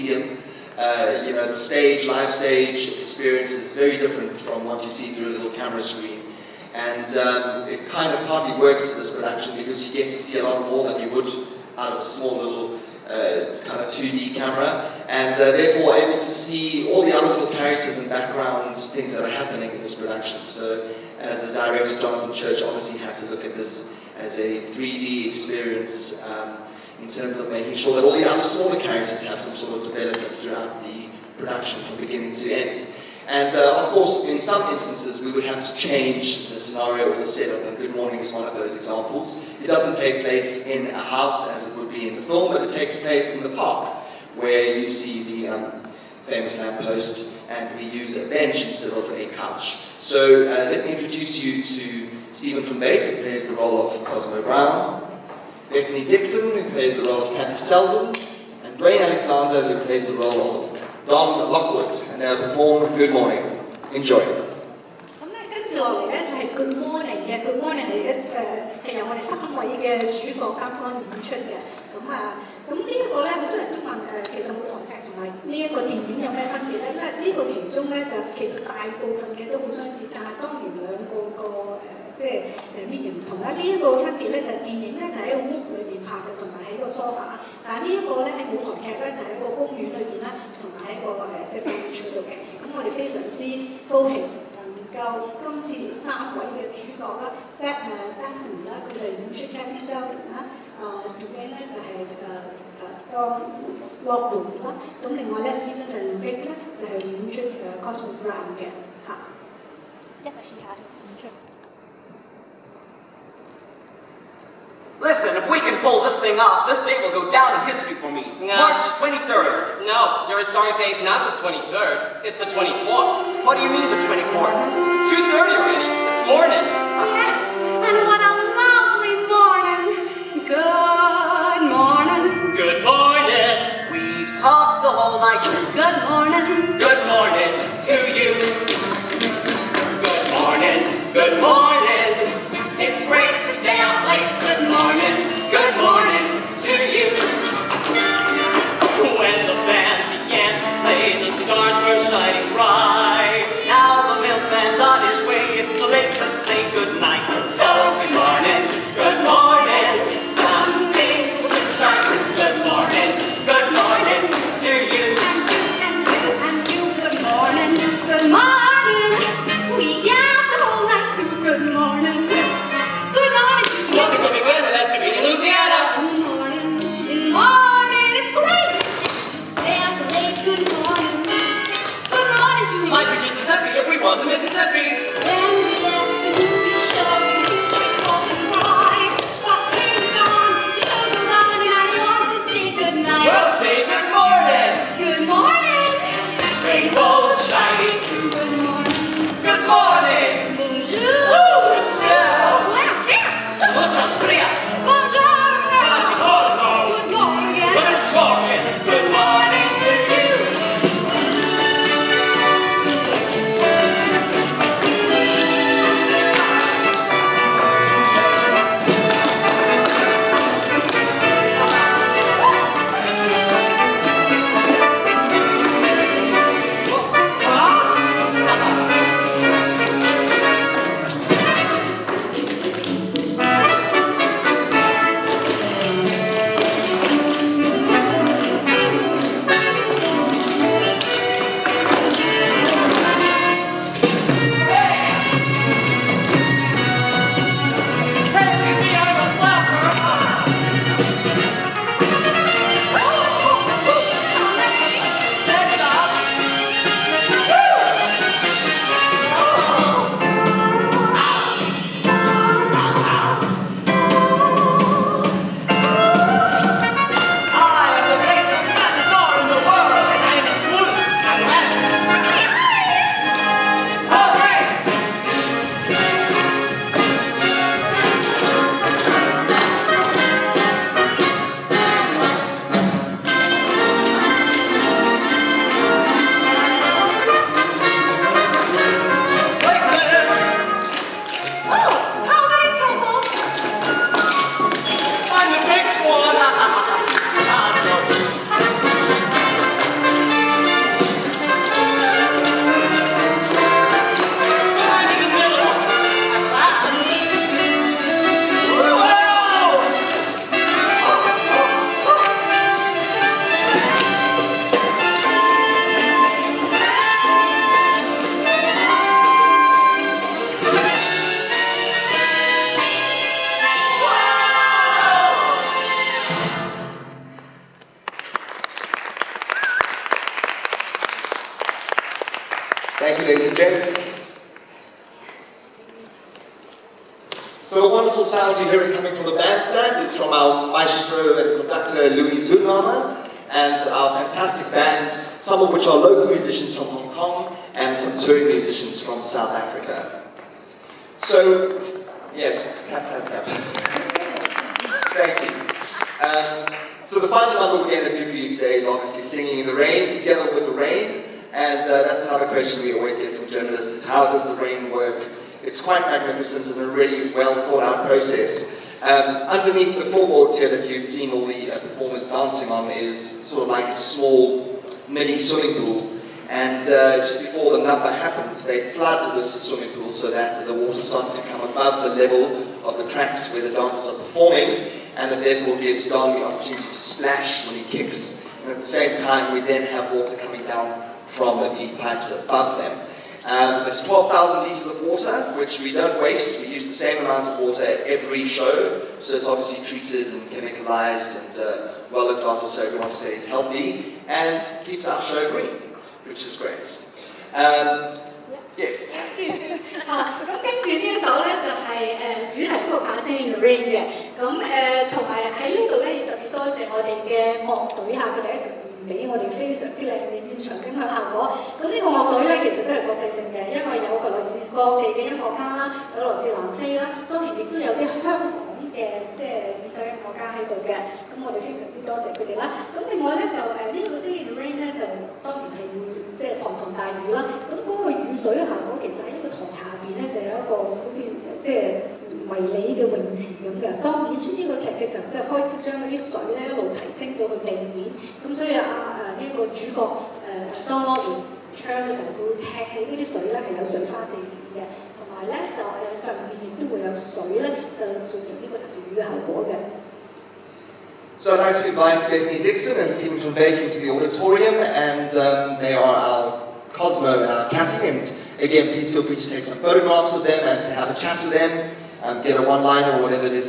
medium. The stage, live stage experience is very different from what you see through a little camera screen. And it kind of partly works for this production because you get to see a lot more than you would out of a small little kind of 2D camera, and therefore able to see all the other little characters and background things that are happening in this production. So as a director, Jonathan Church obviously had to look at this as a 3D experience in terms of making sure that all the other smaller characters have some sort of development throughout the production from beginning to end. And of course, in some instances, we would have to change the scenario or the setup, and Good Morning is one of those examples. It doesn't take place in a house as it would be in the film, but it takes place in the park, where you see the famous lamppost, and we use a bench instead of a couch. So let me introduce you to Stephen from Beek, who plays the role of Cosmo Brown, Bethany Dixon, who plays the role of Kathy Selden, and Dwayne Alexander, who plays the role of Don Lockwood, and they'll perform Good Morning. Enjoy. 咁咧，跟住落嚟咧就係 Good Morning 嘅 Good Morning 係係由我哋3位嘅主角啱啱演出嘅。咁呢一個咧，好多人都問其實舞台劇同埋呢一個電影有咩分別咧？因為呢個其中咧就其實大部分嘅都好相似，但係當然兩個medium 唔同啦。呢一個分別咧就係電影咧就喺個屋裏邊拍嘅，同埋喺個 sofa。但係呢一個咧喺舞台劇咧就喺個公園裏邊啦，同埋喺個公園處度嘅。咁我哋非常之高興能夠今次3位嘅主角啦 ，Bethany 啦，佢就演出 Kathy Selden 啦，Dwayne 咧就係Lockwood 啦，咁另外咧 Stephen 就係 Vic 咧就係演出Cosmo Brown 嘅嚇，一次下演出。Listen, if we can pull this thing off, this date will go down in history for me. No. March 23rd. No, your historic day is not the 23rd. It's the 24th. What do you mean the 24th? It's 2:30 already. It's morning. Yes, and what a lovely morning. Good morning. Good morning. We've talked the whole night through. Good morning. Good morning to you. Good morning. Good morning. It's great to stay up late. Good morning. Good morning to you. When the band began to play, the stars were shining bright. Now the milkman's on his way. It's too late to say good night. So good morning. Good morning. Something's sunshine. Good morning. Good morning to you. And you, good morning. Good morning. We got the whole night through. Good morning. Good morning to you. Welcome to Louisiana. Thank you, ladies and gents. So the wonderful sound you're hearing coming from the bandstand is from our maestro and conductor Louis Zunama and our fantastic band, some of which are local musicians from Hong Kong and some touring musicians from South Africa. So, yes, clap, clap, clap. Thank you. So the final number we're going to do for you today is obviously Singing in the Rain, Together with the Rain. And that's another question we always get from journalists is how does the rain work? It's quite magnificent and a really well thought out process. Underneath the floorboards here that you've seen all the performers dancing on is sort of like a small mini swimming pool. And just before the number happens, they flood this swimming pool so that the water starts to come above the level of the tracks where the dancers are performing, and that therefore gives Don the opportunity to splash when he kicks. And at the same time, we then have water coming down from the pipes above them. There's 12,000 litres of water, which we don't waste. We use the same amount of water at every show, so it's obviously treated and chemicalized and well looked after, so everyone stays healthy and keeps our show green, which is great. Yes. 咁跟住呢一首咧就係主題曲《Singin' in the Rain》嘅，咁同埋喺呢度咧要特別多謝我哋嘅樂隊嚇，佢哋一齊俾我哋非常之靚嘅現場音響效果。咁呢個樂隊咧其實都係國際性嘅，因為有個來自各地嘅音樂家啦，有來自南非啦，當然亦都有啲香港嘅即係演奏音樂家喺度嘅。咁我哋非常之多謝佢哋啦。咁另外咧就呢個《Singin' in the Rain》咧就當然係會即係滂沱大雨啦。咁嗰個雨水嘅效果其實喺呢個台下邊咧就有一個好似即係迷你嘅泳池咁嘅。當演出呢個劇嘅時候，即係開始將嗰啲水咧一路提升到去地面。咁所以呢個主角當攞回槍嘅時候，佢會踢起嗰啲水咧係有水花四濺嘅，同埋咧就上面亦都會有水咧就造成呢個特別雨嘅效果嘅。So I'd like to invite Bethany Dixon and Stephen Van Beek into the auditorium, and they are our Cosmo and our Kathy, and again, please feel free to take some photographs of them and to have a chat with them, get a one-liner or whatever it is